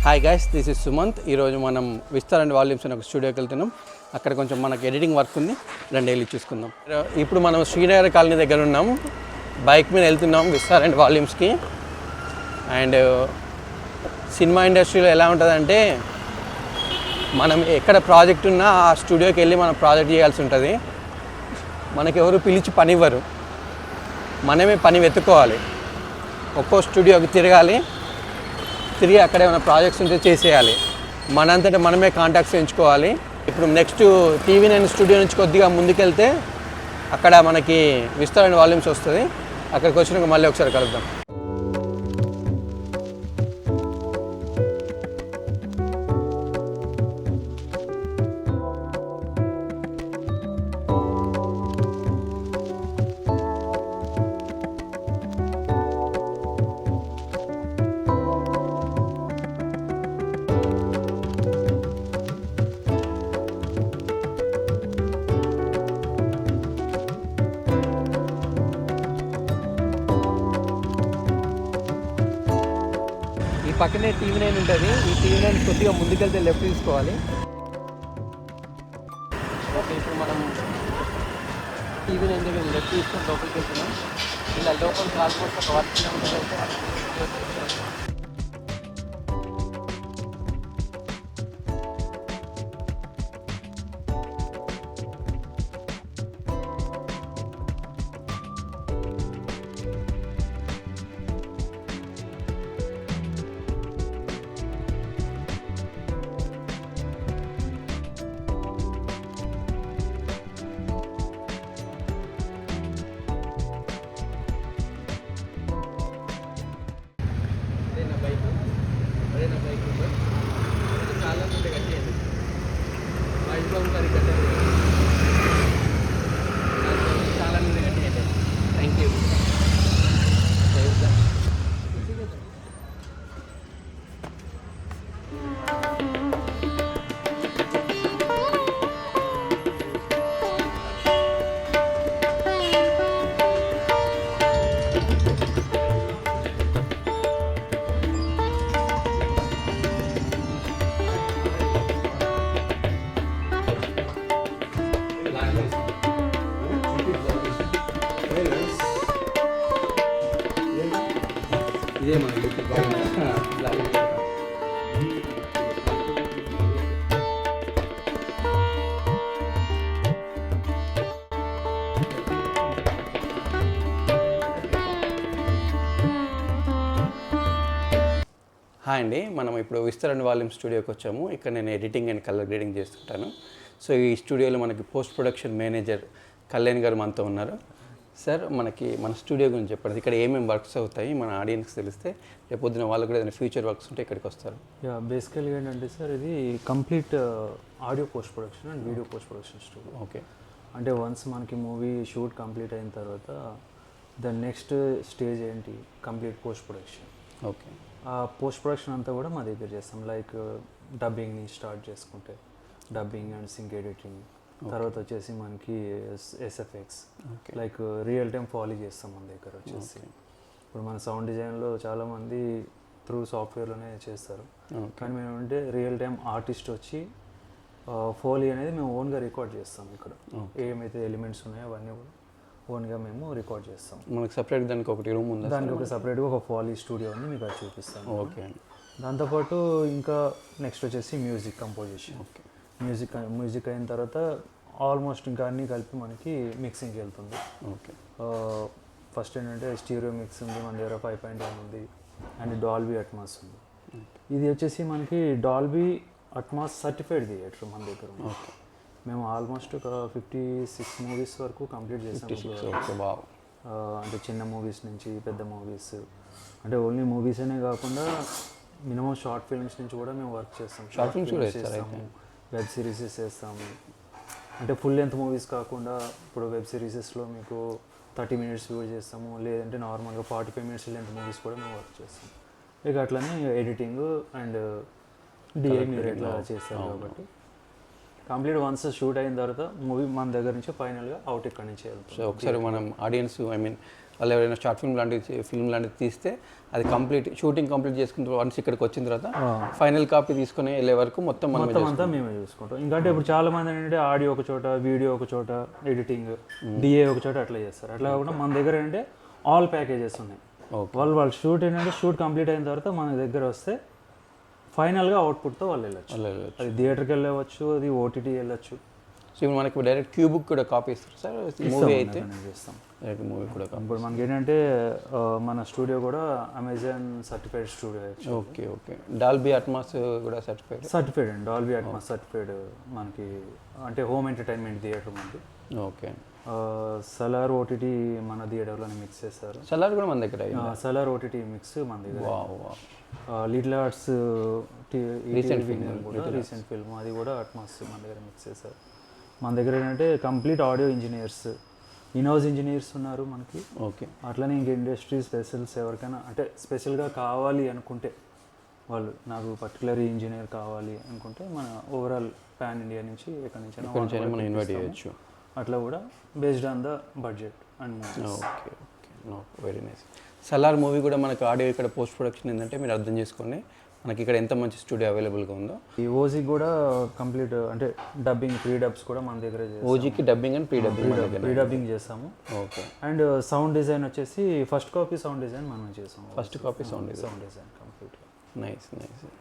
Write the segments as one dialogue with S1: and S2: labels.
S1: Hi guys, this is Sumanth. ఈరోజు మనం Vistar and volumes అనే ఒక స్టూడియోకి వెళ్తున్నాం. అక్కడ కొంచెం మనకి ఎడిటింగ్ వర్క్ ఉంది, రెండు డైలీ చూసుకుందాం. ఇప్పుడు మనం శ్రీనగర్ కాలనీ దగ్గర ఉన్నాం. బైక్ మీద వెళ్తున్నాం విస్తార్ అండ్ వాల్యూమ్స్కి. అండ్ సినిమా ఇండస్ట్రీలో ఎలా ఉంటుందంటే, మనం ఎక్కడ ప్రాజెక్ట్ ఉన్నా ఆ స్టూడియోకి వెళ్ళి మనం ప్రాజెక్ట్ చేయాల్సి ఉంటుంది. మనకి ఎవరు పిలిచి పని ఇవ్వరు, మనమే పని వెతుక్కోవాలి. ఒక్కో స్టూడియోకి తిరగాలి, తిరిగి అక్కడ ఏమైనా ప్రాజెక్ట్స్ ఉంటే చేసేయాలి. మనంతటా మనమే కాంటాక్ట్స్ ఎంచుకోవాలి. ఇప్పుడు నెక్స్ట్ TV9 స్టూడియో నుంచి కొద్దిగా ముందుకెళ్తే అక్కడ మనకి విస్తార్ అండ్ వాల్యూమ్స్ వస్తుంది. అక్కడికి వచ్చినాక మళ్ళీ ఒకసారి కలుద్దాం. ఈ పక్కనే TV9 ఉంటుంది. ఈ TV9 కొద్దిగా ముందుకెళ్తే లెఫ్ట్ తీసుకోవాలి. ఓకే, ఇప్పుడు మనం TV9 దగ్గర లెఫ్ట్ తీసుకొని లోపలికి వెళ్తున్నాం. ఇలా లోపలికి ఆల్మోస్ట్ ఒక 1 కిలోమీటర్ అయితే చాలా ముందే కట్టేయండి. మా ఇంట్లో ఉంటుంది కట్టేది, చాలా ముందే కట్టేయండి. Thank you. ఇదే మన యూట్యూబ్ హాయ్ అండి, మనం ఇప్పుడు విస్తార్ అండ్ వాల్యూమ్ స్టూడియోకి వచ్చాము. ఇక్కడ నేను ఎడిటింగ్ అండ్ కలర్ గ్రేడింగ్ చేస్తుంటాను. సో ఈ స్టూడియోలో మనకి పోస్ట్ ప్రొడక్షన్ మేనేజర్ కళ్యాణ్ గారు మనతో ఉన్నారు. సార్, మనకి మన స్టూడియో గురించి చెప్పండి. ఇక్కడ ఏమేమి వర్క్స్ అవుతాయి మన ఆడియన్స్కి తెలిస్తే రేపు పొద్దున వాళ్ళు కూడా ఏదైనా ఫ్యూచర్ వర్క్స్ ఉంటే ఇక్కడికి వస్తారు.
S2: బేసికల్గా ఏంటంటే సార్, ఇది complete audio post production and video post production studio.
S1: Okay,
S2: అంటే వన్స్ మనకి మూవీ షూట్ కంప్లీట్ అయిన తర్వాత దాని నెక్స్ట్ స్టేజ్ ఏంటి, కంప్లీట్ పోస్ట్ ప్రొడక్షన్.
S1: ఓకే,
S2: ఆ పోస్ట్ ప్రొడక్షన్ అంతా కూడా మా దగ్గర చేస్తాం. లైక్ డబ్బింగ్ నుంచి స్టార్ట్ చేసుకుంటే డబ్బింగ్ అండ్ సింక్ ఎడిటింగ్, తర్వాత వచ్చేసి మనకి SFX, like real time follow చేస్తాం మన దగ్గర వచ్చేసి. ఇప్పుడు మన సౌండ్ డిజైన్లో చాలామంది త్రూ సాఫ్ట్వేర్లోనే చేస్తారు, కానీ మేము అంటే రియల్ టైం ఆర్టిస్ట్ వచ్చి ఫోలీ అనేది మేము ఓన్గా రికార్డ్ చేస్తాం. ఇక్కడ ఏమైతే ఎలిమెంట్స్ ఉన్నాయో అవన్నీ కూడా ఓన్గా మేము రికార్డ్ చేస్తాం.
S1: మనకి సపరేట్ దానికి ఒకటి రూమ్ ఉంది,
S2: దానికి ఒక సపరేట్గా ఒక ఫాలీ స్టూడియో ఉంది, మీకు అది చూపిస్తాను.
S1: ఓకే అండి.
S2: దాంతోపాటు ఇంకా నెక్స్ట్ వచ్చేసి మ్యూజిక్ కంపోజిషన్.
S1: ఓకే,
S2: మ్యూజిక్ అయిన తర్వాత ఆల్మోస్ట్ ఇంకా అన్నీ కలిపి మనకి మిక్సింగ్కి వెళ్తుంది.
S1: ఓకే,
S2: ఫస్ట్ ఏంటంటే స్టీరియో మిక్స్ ఉంది మన దగ్గర, 5.1 ఉంది, అండ్ డాల్బీ అట్మాస్ ఉంది. ఇది వచ్చేసి మనకి డాల్బీ అట్మాస్ సర్టిఫైడ్ థియేటర్ మన దగ్గర ఉంది.
S1: ఓకే,
S2: మేము ఆల్మోస్ట్ ఒక 56 మూవీస్ వరకు కంప్లీట్ చేసాము. అంటే చిన్న మూవీస్ నుంచి పెద్ద మూవీస్, అంటే ఓన్లీ మూవీస్ అనే కాకుండా మినిమం షార్ట్ ఫిల్మ్స్ నుంచి కూడా మేము వర్క్ చేస్తాం.
S1: షార్ట్ ఫిల్మ్స్ చేస్తాము,
S2: వెబ్ సిరీసెస్ చేస్తాము. అంటే ఫుల్ లెంత్ మూవీస్ కాకుండా ఇప్పుడు వెబ్ సిరీసెస్లో మీకు 30 minutes వ్యూ చేస్తాము, లేదంటే నార్మల్గా 45 minutes లెంత్ మూవీస్ కూడా మేము వర్క్ చేస్తాం. ఇక అట్లనే ఎడిటింగ్ అండ్ డిఐ మీరు ఎట్లా చేస్తారు కాబట్టి కంప్లీట్ వన్స్ షూట్ అయిన తర్వాత మూవీ మన దగ్గర నుంచి ఫైనల్గా అవుట్ ఇక్కడ నుంచి వెళ్తాం.
S1: సో ఒకసారి మనం ఆడియన్స్ వాళ్ళు ఎవరైనా షార్ట్ ఫిల్మ్ లాంటిది తీస్తే అది షూటింగ్ కంప్లీట్ చేసుకున్న వన్స్ ఇక్కడికి వచ్చిన తర్వాత ఫైనల్ కాపీ తీసుకుని వెళ్ళే వరకు మొత్తం
S2: అంతా మేమే చూసుకుంటాం. ఇంకంటే ఇప్పుడు చాలా మంది ఏంటంటే ఆడియో ఒక చోట, వీడియో ఒక చోట, ఎడిటింగ్ డిఏ ఒక చోట అట్లా చేస్తారు. అట్లా కాకుండా మన దగ్గర ఏంటంటే ఆల్ ప్యాకేజెస్ ఉన్నాయి. వాళ్ళు షూట్ ఏంటంటే షూట్ కంప్లీట్ అయిన తర్వాత మన దగ్గర వస్తే ఫైనల్గా అవుట్పుట్తో వాళ్ళు వెళ్ళచ్చు. అది థియేటర్కి వెళ్ళవచ్చు, అది ఓటీటీ వెళ్ళచ్చు.
S1: సో ఇప్పుడు మనకి డైరెక్ట్ క్యూబుక్ కూడా కాపీ ఇస్తారు సార్ మూవీ అయితే
S2: చేస్తాం.
S1: డైరెక్ట్ మూవీ కూడా
S2: ఇప్పుడు మనకి ఏంటంటే మన స్టూడియో కూడా Amazon certified studio.
S1: Okay Dolby Atmos కూడా
S2: సర్టిఫైడ్ అండి. డాల్బీ అట్మాస్ సర్టిఫైడ్ మనకి అంటే హోమ్ ఎంటర్టైన్మెంట్ థియేటర్ మనకి.
S1: ఓకే
S2: సలార్ ఓటీటీ మన థియేటర్లోనే మిక్స్ చేస్తారు.
S1: సలార్ కూడా మన దగ్గర
S2: సలార్ ఓటీటీ మిక్స్ మన దగ్గర. లిటిల్ ఆర్ట్స్ రీసెంట్ ఫిల్మ్ అది కూడా అట్మాస్ మన దగ్గర మిక్స్ చేస్తారు. మన దగ్గర ఏంటంటే complete audio engineers, in-house engineers ఉన్నారు మనకి.
S1: ఓకే
S2: అట్లనే ఇంక ఇండస్ట్రీ స్పెషల్స్ ఎవరికైనా అంటే స్పెషల్గా కావాలి అనుకుంటే వాళ్ళు నాకు పర్టికులర్ ఇంజనీర్ కావాలి అనుకుంటే మన ఓవరాల్ పాన్ ఇండియా నుంచి ఎక్కడి నుంచి
S1: మనం ఇన్వైట్ చేయొచ్చు.
S2: అట్లా కూడా based on the budget and.
S1: Okay very nice. Salaar movie కూడా మనకు ఆడియో ఇక్కడ పోస్ట్ ప్రొడక్షన్ ఏంటంటే మీరు అర్థం చేసుకోండి మనకి ఇక్కడ ఎంత మంచి స్టూడియో అవైలబుల్గా ఉందో.
S2: ఈ ఓజీ కూడా కంప్లీట్ అంటే డబ్బింగ్ ప్రీ డబ్స్ కూడా మన దగ్గర.
S1: ఓజీకి డబ్బింగ్ అండ్ ప్రీ
S2: డబ్బింగ్ చేస్తాము.
S1: ఓకే
S2: అండ్ సౌండ్ డిజైన్ వచ్చేసి ఫస్ట్ కాపీ సౌండ్ డిజైన్ మనం చేసాము.
S1: First copy sound
S2: design complete.
S1: Nice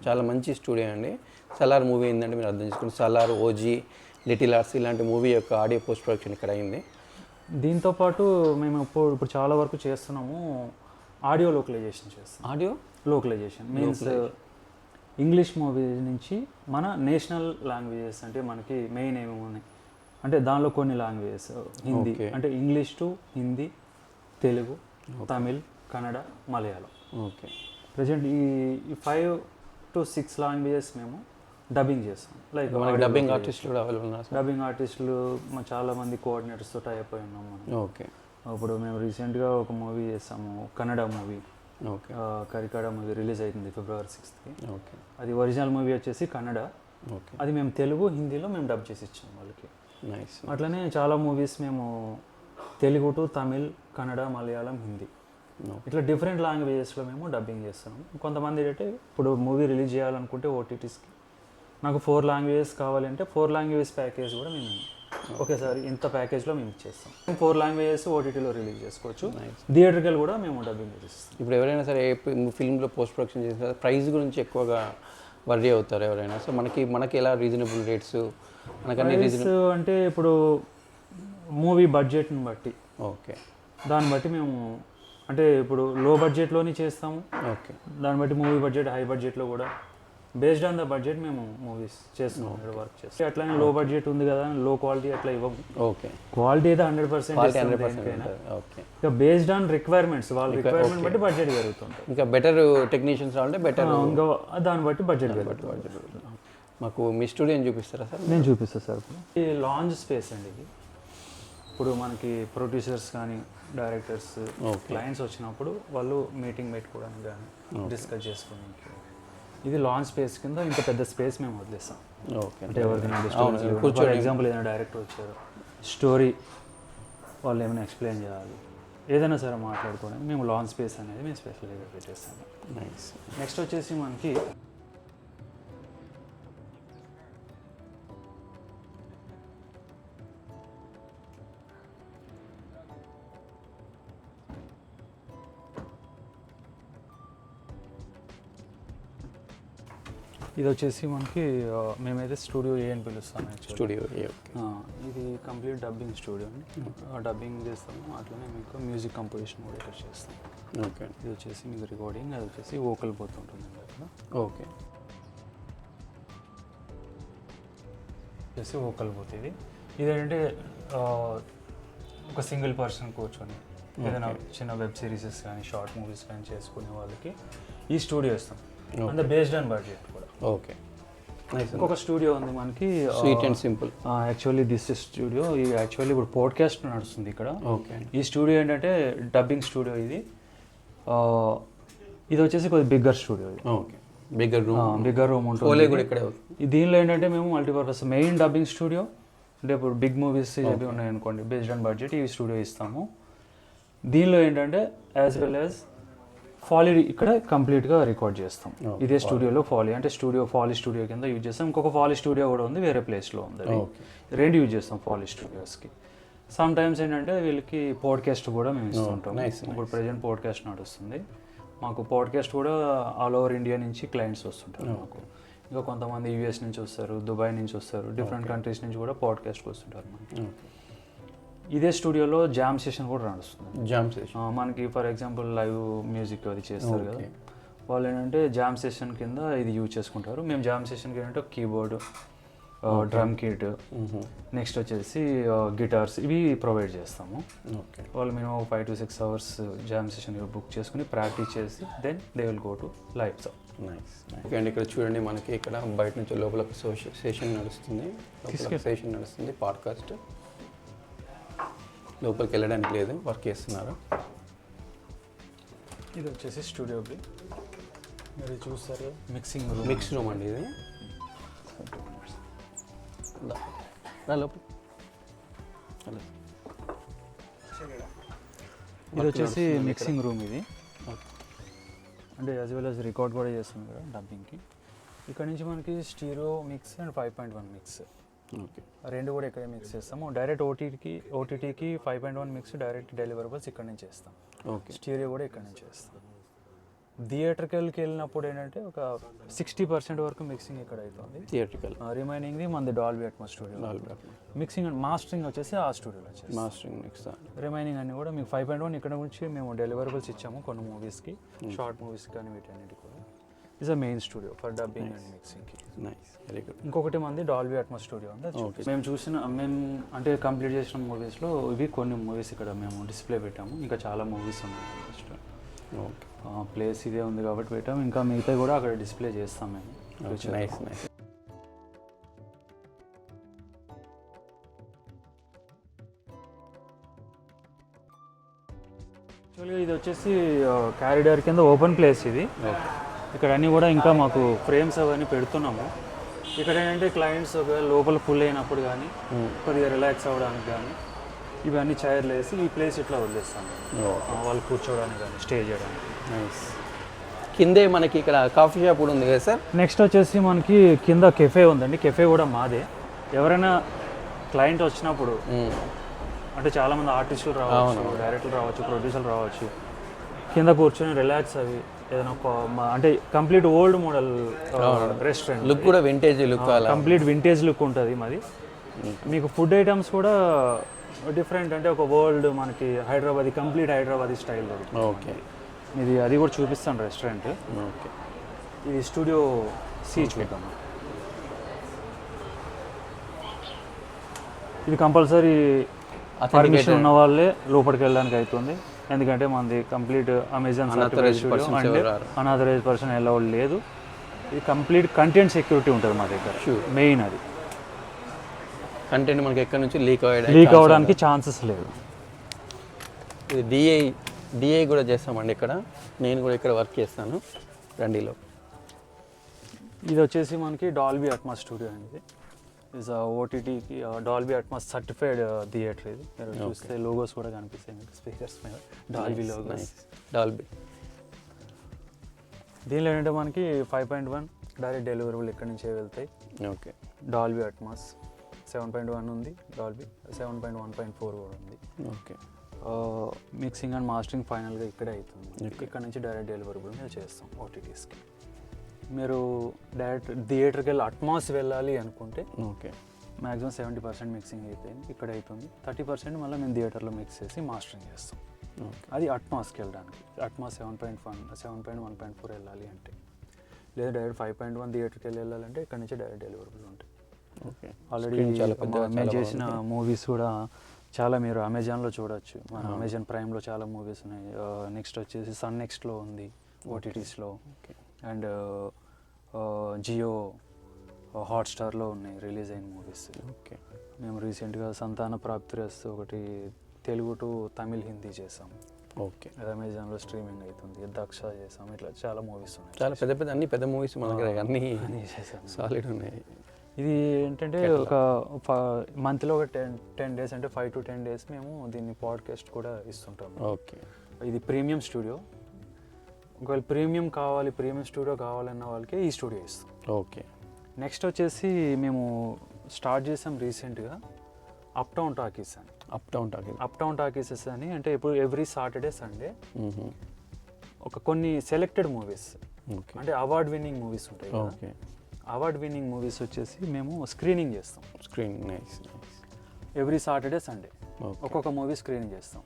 S1: చాలా మంచి స్టూడియో అండి. సలార్ మూవీ ఏంటంటే మీరు అర్థం చేసుకోండి సలార్, ఓజీ, లిటిల్ ఆర్ట్స్ ఇలాంటి మూవీ యొక్క ఆడియో పోస్ట్ ప్రొడక్షన్ ఇక్కడ అయింది.
S2: దీంతోపాటు మేము ఇప్పుడు చాలా వరకు చేస్తున్నాము ఆడియో లోకలైజేషన్ చేస్తాం.
S1: Audio
S2: localisation means English movie నుంచి మన నేషనల్ లాంగ్వేజెస్ అంటే మనకి మెయిన్ ఏమేమి ఉన్నాయి అంటే దానిలో కొన్ని లాంగ్వేజెస్ హిందీ అంటే English to Hindi, Telugu, Tamil, Kannada, Malayalam.
S1: Okay
S2: present ఈ 5 to 6 లాంగ్వేజెస్ మేము డబ్బింగ్ చేస్తాం. లైక్
S1: డబ్బింగ్ ఆర్టిస్టులు కూడా అవైలబుల్ ఉన్నారు.
S2: డబ్బింగ్ ఆర్టిస్టులు చాలా మంది కోఆర్డినేటర్స్తో టై అయిపోయి ఉన్నాం మనం.
S1: ఓకే
S2: ఇప్పుడు మేము రీసెంట్గా ఒక మూవీ చేస్తాము, Kannada movie.
S1: Okay
S2: Karikaada movie release అవుతుంది February 6th.
S1: ఓకే
S2: అది ఒరిజినల్ మూవీ వచ్చేసి కన్నడ.
S1: ఓకే
S2: అది మేము తెలుగు, హిందీలో మేము డబ్ చేసి ఇచ్చాం వాళ్ళకి.
S1: నైస్.
S2: అట్లనే చాలా మూవీస్ మేము తెలుగు టు తమిళ్, కన్నడ, మలయాళం, హిందీ ఇట్లా డిఫరెంట్ లాంగ్వేజెస్లో మేము డబ్బింగ్ చేస్తున్నాం. కొంతమంది ఏంటంటే ఇప్పుడు మూవీ రిలీజ్ చేయాలనుకుంటే ఓటీటీస్కి నాకు 4 లాంగ్వేజెస్ కావాలంటే 4 లాంగ్వేజెస్ ప్యాకేజ్ కూడా మేము ఒకేసారి ఇంత ప్యాకేజ్లో మేము ఇచ్చేస్తాం. 4 లాంగ్వేజెస్ ఓటీటీలో రిలీజ్ చేసుకోవచ్చు. థియేటర్కల్ కూడా మేము డబ్బింగ్ చేస్తాం.
S1: ఇప్పుడు ఎవరైనా సరే ఫిల్మ్లో పోస్ట్ ప్రొడక్షన్ చేసిన ప్రైస్ గురించి ఎక్కువగా వర్రీ అవుతారు ఎవరైనా. సో మనకి ఎలా రీజనబుల్ రేట్స్ మనకన్నీ
S2: అంటే ఇప్పుడు మూవీ బడ్జెట్ని బట్టి
S1: ఓకే
S2: దాన్ని బట్టి మేము అంటే ఇప్పుడు లో బడ్జెట్లోనే చేస్తాము.
S1: ఓకే
S2: దాన్ని బట్టి మూవీ బడ్జెట్, హై బడ్జెట్లో కూడా బేస్డ్ ఆన్ ద బడ్జెట్ మేము మూవీస్ చేస్తున్నాం, వర్క్ చేస్తాం. అట్లానే లో బడ్జెట్ ఉంది కదా లో క్వాలిటీ అట్లా ఇవ్వము.
S1: ఓకే
S2: క్వాలిటీ అయితే 100%.
S1: ఓకే
S2: ఇక బేస్డ్ ఆన్ రిక్వైర్మెంట్స్ వాళ్ళ రిక్వైర్మెంట్ బట్టి బడ్జెట్ పెరుగుతుంటుంది.
S1: ఇంకా బెటర్ టెక్నీషియన్స్ రావాలంటే బెటర్
S2: ఇంకా దాన్ని బట్టి బడ్జెట్ పెరుగుతుంది.
S1: మాకు మీ స్టూడియోని చూపిస్తారా సార్?
S2: నేను చూపిస్తాను సార్. ఈ లాంజ్ స్పేస్ అండి ఇది. ఇప్పుడు మనకి ప్రొడ్యూసర్స్ కానీ డైరెక్టర్స్ క్లయింట్స్ వచ్చినప్పుడు వాళ్ళు మీటింగ్ పెట్టుకోవడానికి కానీ డిస్కస్ చేసుకోవడానికి ఇది లాంచ్ స్పేస్ కింద ఇంత పెద్ద స్పేస్ మేము వదిలేస్తాం.
S1: ఓకే
S2: అంటే ఎవరికైనా ఫర్ ఎగ్జాంపుల్ ఏదైనా డైరెక్టర్ వచ్చారు, స్టోరీ వాళ్ళు ఏమైనా ఎక్స్ప్లెయిన్ చేయాలి, ఏదైనా సరే మాట్లాడుకోవడానికి మేము లాంచ్ స్పేస్ అనేది మేము స్పెషల్గా పెట్టేస్తాము.
S1: నైస్.
S2: నెక్స్ట్ వచ్చేసి మనకి ఇది వచ్చేసి మనకి మేమైతే స్టూడియో ఏ అని పిలుస్తాం.
S1: స్టూడియో ఏ.
S2: ఇది కంప్లీట్ డబ్బింగ్ స్టూడియో అండి. డబ్బింగ్ చేస్తాము, అట్లనే మీకు మ్యూజిక్ కంపోజిషన్ కూడా ఇక్కడ చేస్తాం.
S1: ఓకే.
S2: ఇది వచ్చేసి మీకు రికార్డింగ్, అది వచ్చేసి వోకల్ పోతుంటుంది అక్కడ.
S1: ఓకే.
S2: వచ్చేసి వోకల్ పోతుంది. ఇదేంటంటే ఒక సింగిల్ పర్సన్ కూర్చొని ఏదైనా చిన్న వెబ్ సిరీసెస్ కానీ షార్ట్ మూవీస్ కానీ చేసుకునే వాళ్ళకి ఈ స్టూడియో ఇస్తాం. అంటే బేస్డ్ ఆన్ బడ్జెట్ కూడా.
S1: ఓకే.
S2: ఇంకొక స్టూడియో ఉంది మనకి,
S1: sweet and simple.
S2: Actually this studio ఇది యాక్చువల్లీ ఇప్పుడు పోడ్కాస్ట్ నడుస్తుంది ఇక్కడ.
S1: ఓకే.
S2: ఈ స్టూడియో ఏంటంటే డబ్బింగ్ స్టూడియో. ఇది వచ్చేసి కొద్దిగా bigger studio.
S1: Okay. Bigger
S2: room ఉంటుంది. దీనిలో ఏంటంటే మేము మల్టీపర్పస్ మెయిన్ డబ్బింగ్ స్టూడియో అంటే ఇప్పుడు బిగ్ మూవీస్ ఇవి ఉన్నాయనుకోండి బేస్డ్ ఆన్ బడ్జెట్ ఈ స్టూడియో ఇస్తాము. దీనిలో ఏంటంటే యాజ్ వెల్ యాజ్ ఫాలీ ఇక్కడ కంప్లీట్గా రికార్డ్ చేస్తాం. ఇదే స్టూడియోలో ఫాలీ అంటే ఫాలీ స్టూడియో కింద యూజ్ చేస్తాం. ఇంకొక ఫాలీ స్టూడియో కూడా ఉంది, వేరే ప్లేస్లో ఉంది. అది రెండు యూజ్ చేస్తాం ఫాలీ స్టూడియోస్కి. సమ్ టైమ్స్ ఏంటంటే వీళ్ళకి పాడ్కాస్ట్ కూడా మేము ఇస్తుంటాం. ఇప్పుడు ప్రజెంట్ పాడ్కాస్ట్ నడుస్తుంది మాకు. పాడ్కాస్ట్ కూడా ఆల్ ఓవర్ ఇండియా నుంచి క్లయింట్స్ వస్తుంటారు మాకు. ఇంకా కొంతమంది యూఎస్ నుంచి వస్తారు, దుబాయ్ నుంచి వస్తారు, డిఫరెంట్ కంట్రీస్ నుంచి కూడా పాడ్కాస్ట్కి వస్తుంటారు మనకి. ఇదే స్టూడియోలో జామ్ సెషన్ కూడా నడుస్తుంది.
S1: జామ్ సెషన్
S2: మనకి ఫర్ ఎగ్జాంపుల్ లైవ్ మ్యూజిక్ అది చేస్తారు కదా, వాళ్ళు ఏంటంటే జామ్ సెషన్ కింద ఇది యూజ్ చేసుకుంటారు. మేము జామ్ సెషన్కి ఏంటంటే కీబోర్డ్, డ్రమ్ కిట్, నెక్స్ట్ వచ్చేసి గిటార్స్ ఇవి ప్రొవైడ్ చేస్తాము. వాళ్ళు minimum 5 to 6 hours jam session book చేసుకుని ప్రాక్టీస్ చేసి then they will go to live song.
S1: Okay అండి, ఇక్కడ చూడండి మనకి ఇక్కడ బయట నుంచి లోపల సెషన్ నడుస్తుంది, సెషన్ నడుస్తుంది పాడ్కాస్ట్. లోపలికి వెళ్ళడానికి లేదు, వర్క్ చేస్తున్నారు.
S2: ఇది వచ్చేసి స్టూడియో బి, మీరు చూస్తారు
S1: మిక్స్ రూమ్ అండి ఇది.
S2: ఇది వచ్చేసి మిక్సింగ్ రూమ్. ఇది అంటే యాజ్ వెల్ యాజ్ రికార్డ్ కూడా చేస్తుంది కదా డబ్బింగ్కి. ఇక్కడ నుంచి మనకి స్టీరియో మిక్స్ అండ్ 5.1 మిక్స్ రెండు కూడా ఇక్కడే మిక్స్ చేస్తాము. డైరెక్ట్ ఓటీటీకి 5.1 మిక్స్ డైరెక్ట్ డెలివరబుల్స్ ఇక్కడ నుంచి చేస్తాం. స్టీరియో కూడా ఇక్కడ నుంచి చేస్తాం. థియేటర్కి వెళ్ళినప్పుడు ఏంటంటే ఒక 60% వరకు మిక్సింగ్ ఇక్కడ అవుతుంది
S1: థియేటర్కల్.
S2: రిమైనింగ్ది మనది Dolby Atmos studio. Mixing and mastering వచ్చేసి ఆ స్టూడియోలో వచ్చేసి
S1: మాస్టరింగ్ మిక్స్.
S2: రిమైనింగ్ అన్ని కూడా మీకు 5.1 ఇక్కడ నుంచి మేము డెలివరబుల్స్ ఇచ్చాము కొన్ని మూవీస్కి, షార్ట్ మూవీస్కి కానీ వీటన్నిటి కూడా. Is a main studio for dubbing and మిక్సింగ్కి.
S1: Very good.
S2: ఇంకొకటి మంది డాల్బీ అట్మాస్ స్టూడియో ఉంది. మేము అంటే కంప్లీట్ చేసిన మూవీస్లో ఇవి కొన్ని మూవీస్ ఇక్కడ మేము డిస్ప్లే పెట్టాము. ఇంకా చాలా మూవీస్ ఉన్నాయి.
S1: ఓకే,
S2: ప్లేస్ ఇదే ఉంది కాబట్టి పెట్టాము. ఇంకా మిగతా కూడా అక్కడ డిస్ప్లే చేస్తాం మేము.
S1: Nice nice.
S2: యాక్చువల్గా ఇది వచ్చేసి క్యారిడార్ కింద ఓపెన్ ప్లేస్ ఇది. ఇక్కడ అన్నీ కూడా ఇంకా మాకు ఫ్రేమ్స్ అవన్నీ పెడుతున్నాము. ఇక్కడ ఏంటంటే క్లయింట్స్ ఒకవేళ లోపల ఫుల్ అయినప్పుడు కానీ కొద్దిగా రిలాక్స్ అవ్వడానికి కానీ ఇవన్నీ చైర్లు వేసి ఈ ప్లేస్ ఇట్లా వదిలేస్తాము వాళ్ళు కూర్చోవడానికి కానీ స్టే చేయడానికి.
S1: కిందే మనకి ఇక్కడ కాఫీ షాప్ కూడా ఉంది కదా సార్.
S2: నెక్స్ట్ వచ్చేసి మనకి కింద కెఫే ఉందండి. కెఫే కూడా మాదే. ఎవరైనా క్లయింట్ వచ్చినప్పుడు అంటే చాలామంది ఆర్టిస్టులు రావచ్చు, డైరెక్టర్లు రావచ్చు, ప్రొడ్యూసర్లు రావచ్చు, కింద కూర్చొని రిలాక్స్ అవి ఏదైనా అంటే complete old model restaurant
S1: look కూడా vintage look,
S2: complete vintage look ఉంటుంది మాది. మీకు ఫుడ్ ఐటమ్స్ కూడా డిఫరెంట్ అంటే ఒక వరల్డ్ మనకి హైదరాబాద్ కంప్లీట్ హైదరాబాదీ స్టైల్ దొరుకుతుంది.
S1: ఓకే,
S2: ఇది అది కూడా చూపిస్తాను రెస్టారెంట్.
S1: ఓకే,
S2: ఇది స్టూడియో సి చూద్దాం. ఇది కంపల్సరీ పర్మిషన్ ఉన్న వాళ్ళే లోపలికి వెళ్ళడానికి అవుతుంది. ఎందుకంటే మనది complete Amazon unauthorised person allowed లేదు. ఇది కంప్లీట్ కంటెంట్ సెక్యూరిటీ ఉంటుంది మా దగ్గర. మెయిన్ అది
S1: కంటెంట్ మనకి ఎక్కడి నుంచి లీక్
S2: అవ్వడానికి ఛాన్సెస్ లేదు.
S1: ఇది డిఐ కూడా చేస్తామండి ఇక్కడ. నేను కూడా ఇక్కడ వర్క్ చేస్తాను రండిలో.
S2: ఇది వచ్చేసి మనకి డాల్బీ అట్మాస్ స్టూడియో అనేది. ఇస్ ఓటీటీకి డాల్బీ అట్మాస్ సర్టిఫైడ్ థియేటర్. ఇది మీరు చూస్తే లోగోస్ కూడా కనిపిస్తాయి మీకు స్పీకర్స్ మీద, డాల్బీ లోగోస్.
S1: డాల్బీ
S2: దీనిలో ఏంటంటే మనకి 5.1 డైరెక్ట్ డెలివరబుల్ ఇక్కడ నుంచే వెళ్తాయి.
S1: ఓకే,
S2: డాల్బీ అట్మాస్ 7.1 ఉంది, డాల్బీ 7.1.4 కూడా ఉంది.
S1: ఓకే,
S2: మిక్సింగ్ అండ్ మాస్టరింగ్ ఫైనల్గా ఇక్కడే అవుతుంది. ఇక్కడ నుంచి డైరెక్ట్ డెలివరబుల్ మేము చేస్తాం ఓటీటీస్కి. మీరు డైరెక్ట్ థియేటర్కి వెళ్ళి అట్మాస్ వెళ్ళాలి అనుకుంటే
S1: ఓకే,
S2: మ్యాక్సిమం 70% మిక్సింగ్ అయిపోయింది ఇక్కడ అవుతుంది. 30% మళ్ళీ మేము థియేటర్లో మిక్స్ చేసి మాస్టరింగ్ చేస్తాం. అది అట్మాస్కి వెళ్ళడానికి. అట్మాస్ 7.1.4 వెళ్ళాలి అంటే, లేదా డైరెక్ట్ 5.1 థియేటర్కి వెళ్ళాలంటే ఇక్కడ నుంచి డైరెక్ట్ డెలివరబుల్ ఉంటాయి.
S1: ఓకే,
S2: ఆల్రెడీ మేము చేసిన మూవీస్ కూడా చాలా మీరు అమెజాన్లో చూడొచ్చు. మన అమెజాన్ ప్రైమ్లో చాలా మూవీస్ ఉన్నాయి. నెక్స్ట్ వచ్చేసి సన్ నెక్స్ట్లో ఉంది ఓటీటీస్లో, అండ్ జియో హాట్స్టార్లో ఉన్నాయి రిలీజ్ అయిన మూవీస్.
S1: ఓకే,
S2: మేము రీసెంట్గా సంతాన ప్రాప్తిరస్ ఒకటి తెలుగు టు తమిళ్ హిందీ చేసాం.
S1: ఓకే,
S2: అది అమెజాన్లో స్ట్రీమింగ్ అవుతుంది. దక్ష చేసాం. ఇట్లా చాలా మూవీస్ ఉన్నాయి.
S1: చాలా పెద్ద పెద్ద మూవీస్ మన దగ్గర అన్నీ
S2: చేసాం.
S1: సాలిడ్ ఉన్నాయి.
S2: ఇది ఏంటంటే ఒక మంత్లో ఒక 10 డేస్ అంటే 5 to 10 డేస్ మేము దీన్ని పాడ్కాస్ట్ కూడా ఇస్తుంటాము.
S1: ఓకే.
S2: ఇది ప్రీమియం స్టూడియో. ఒకవేళ ప్రీమియం స్టూడియో కావాలన్న వాళ్ళకి ఈ స్టూడియో ఇస్తాం.
S1: ఓకే.
S2: నెక్స్ట్ వచ్చేసి మేము స్టార్ట్ చేసాం రీసెంట్గా అప్ టౌన్ టాకీసెస్ అని. అంటే ఇప్పుడు ఎవ్రీ సాటర్డే సండే కొన్ని సెలెక్టెడ్ మూవీస్, అంటే అవార్డ్ విన్నింగ్ మూవీస్ ఉంటాయి కదా, అవార్డ్ విన్నింగ్ మూవీస్ వచ్చేసి మేము స్క్రీనింగ్ చేస్తాం. ఎవ్రీ సాటర్డే సండే ఒక్కొక్క మూవీ స్క్రీనింగ్ చేస్తాం.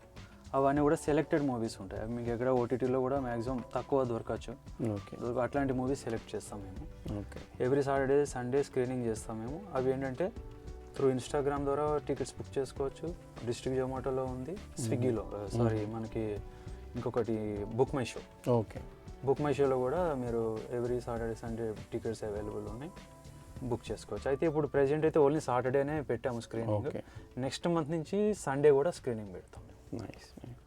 S2: అవన్నీ కూడా సెలెక్టెడ్ మూవీస్ ఉంటాయి. మీకు ఎక్కడ ఓటీటీలో కూడా మ్యాక్సిమం తక్కువ దొరకచ్చు. అట్లాంటి మూవీస్ సెలెక్ట్ చేస్తాం మేము. ఎవ్రీ సాటర్డే సండే స్క్రీనింగ్ చేస్తాం మేము. అవి ఏంటంటే త్రూ ఇన్స్టాగ్రామ్ ద్వారా టికెట్స్ బుక్ చేసుకోవచ్చు. డిస్ట్రిక్ట్ జొమాటోలో ఉంది, స్విగ్గీలో మనకి ఇంకొకటి book my show. Book my షోలో కూడా మీరు every Saturday Sunday tickets available ఉన్నాయి, బుక్ చేసుకోవచ్చు. అయితే ఇప్పుడు ప్రెజెంట్ అయితే ఓన్లీ సాటర్డేనే పెట్టాము స్క్రీనింగ్. నెక్స్ట్ మంత్ నుంచి సండే కూడా స్క్రీనింగ్ పెడతాం.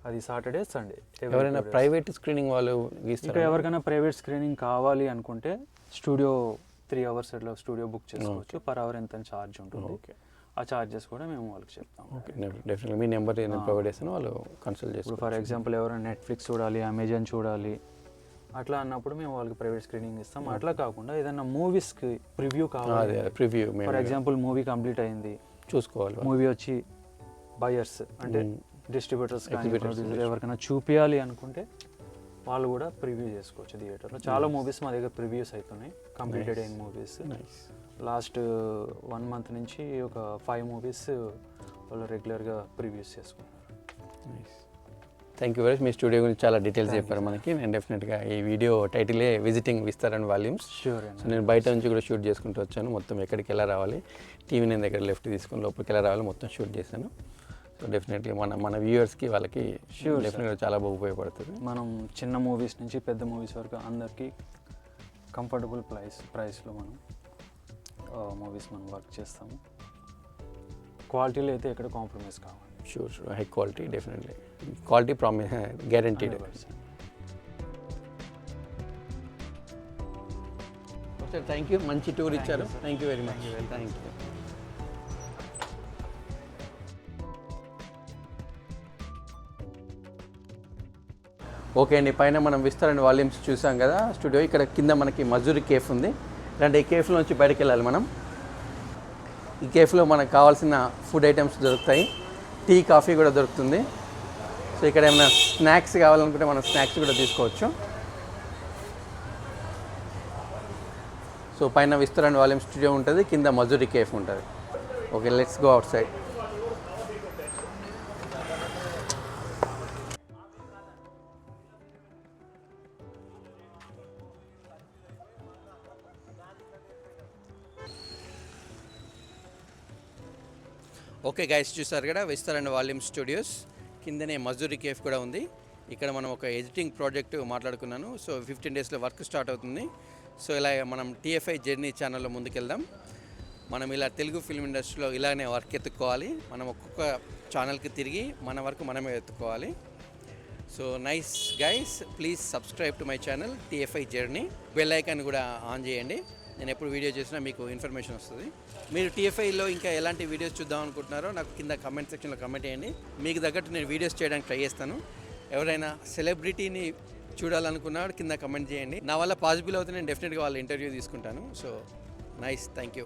S2: అది సాటర్డే సండే.
S1: ఎవరైనా ప్రైవేట్ స్క్రీనింగ్ వాళ్ళు
S2: ఇంకా ఎవరికైనా ప్రైవేట్ స్క్రీనింగ్ కావాలి అనుకుంటే స్టూడియో 3 hours అట్లా స్టూడియో బుక్ చేసుకోవచ్చు. పర్ అవర్ ఎంత ఛార్జ్ ఉంటుంది. ఆ ఛార్జెస్ కూడా మేము వాళ్ళకి చెప్తాం.
S1: డెఫినెట్లీ మీ నెంబర్ ప్రొవైడ్ చేస్తాను, వాళ్ళు కన్సల్ట్ చేస్తారు.
S2: ఫర్ ఎగ్జాంపుల్ ఎవరైనా నెట్ఫ్లిక్స్ చూడాలి, అమెజాన్ చూడాలి అట్లా అన్నప్పుడు మేము వాళ్ళకి ప్రైవేట్ స్క్రీనింగ్ ఇస్తాం. అట్లా కాకుండా ఏదైనా మూవీస్కి ప్రివ్యూ కావాలి, ఫర్ ఎగ్జాంపుల్ మూవీ కంప్లీట్ అయింది చూసుకోవాలి, మూవీ వచ్చి బయర్స్ అంటే డిస్ట్రిబ్యూటర్స్ ఎవరికైనా చూపించాలి అనుకుంటే వాళ్ళు కూడా ప్రివ్యూ చేసుకోవచ్చు థియేటర్లో. చాలా మూవీస్ మా దగ్గర ప్రివ్యూస్ అవుతున్నాయి, కంప్లీటెడ్ అయిన మూవీస్. లాస్ట్ 1 month నుంచి ఒక 5 మూవీస్ వాళ్ళు రెగ్యులర్గా ప్రివ్యూస్ చేసుకున్నారు.
S1: Thank you very much. Me studio గురించి చాలా డీటెయిల్స్ చెప్పారు మనకి. నేను డెఫినెట్గా ఈ వీడియో టైటిలే విజిటింగ్ విస్తారన్ వాల్యూమ్స్. సో నేను బయట నుంచి కూడా షూట్ చేసుకుంటూ వచ్చాను. మొత్తం ఎక్కడికి ఎలా రావాలి, టీవీ నేను దగ్గర లెఫ్ట్ తీసుకుని లోపలికి ఎలా రావాలి మొత్తం షూట్ చేశాను. సో డెఫినెట్లీ మన వ్యూవర్స్కి వాళ్ళకి డెఫినెట్గా చాలా బాగా ఉపయోగపడుతుంది.
S2: మనం చిన్న మూవీస్ నుంచి పెద్ద మూవీస్ వరకు అందరికీ కంఫర్టబుల్ ప్రైస్లో మనం మూవీస్ మనం వర్క్ చేస్తాము. క్వాలిటీలో అయితే ఎక్కడ కాంప్రమైజ్ కావాలి.
S1: Sure high quality, definitely quality promise guaranteed. Sir thank you, మంచి టూర్ ఇచ్చారు. Thank you very much. Thank you. Okay అండి, పైన మనం విస్తారణ వాల్యూమ్స్ చూసాం కదా స్టూడియో. ఇక్కడ కింద మనకి మజూరి కేఫ్ ఉంది. ఇలాంటి ఈ కేఫ్లో నుంచి బయటకు వెళ్ళాలి మనం. ఈ కేఫ్లో మనకు కావాల్సిన ఫుడ్ ఐటమ్స్ దొరుకుతాయి, టీ కాఫీ కూడా దొరుకుతుంది. సో ఇక్కడ ఏమైనా స్నాక్స్ కావాలనుకుంటే మనం స్నాక్స్ కూడా తీసుకోవచ్చు. సో పైన విస్తారణ వాల్యూమ్ స్టూడియో ఉంటుంది, కింద మజూరి కేఫ్ ఉంటుంది. Okay, let's go out side. Okay guys, చూసారు కదా విస్తారణ వాల్యూమ్ స్టూడియోస్ కిందనే మజూరి కేఫ్ కూడా ఉంది. ఇక్కడ మనం ఒక ఎడిటింగ్ ప్రాజెక్ట్ మాట్లాడుకున్నాను. సో 15 daysలో వర్క్ స్టార్ట్ అవుతుంది. సో ఇలా మనం TFI జర్నీ ఛానల్లో ముందుకెళ్దాం. మనం ఇలా తెలుగు ఫిల్మ్ ఇండస్ట్రీలో ఇలానే వర్క్ ఎత్తుక్కోవాలి. మనం ఒక్కొక్క ఛానల్కి తిరిగి మన వర్క్ మనమే ఎత్తుకోవాలి. So nice guys, please subscribe to my channel TFI journey. Bell icon కూడా ఆన్ చేయండి. నేను ఎప్పుడు వీడియో చేసినా మీకు ఇన్ఫర్మేషన్ వస్తుంది. మీరు TFIలో ఇంకా ఎలాంటి వీడియోస్ చూద్దాం అనుకుంటున్నారో నాకు కింద కమెంట్ సెక్షన్లో కమెంట్ చేయండి. మీకు తగ్గట్టు నేను వీడియోస్ చేయడానికి ట్రై చేస్తాను. ఎవరైనా సెలబ్రిటీని చూడాలనుకున్నాడు కింద కమెంట్ చేయండి. నా వల్ల పాసిబుల్ అవుతుంది, నేను డెఫినెట్గా వాళ్ళ ఇంటర్వ్యూ తీసుకుంటాను. So nice, thank you.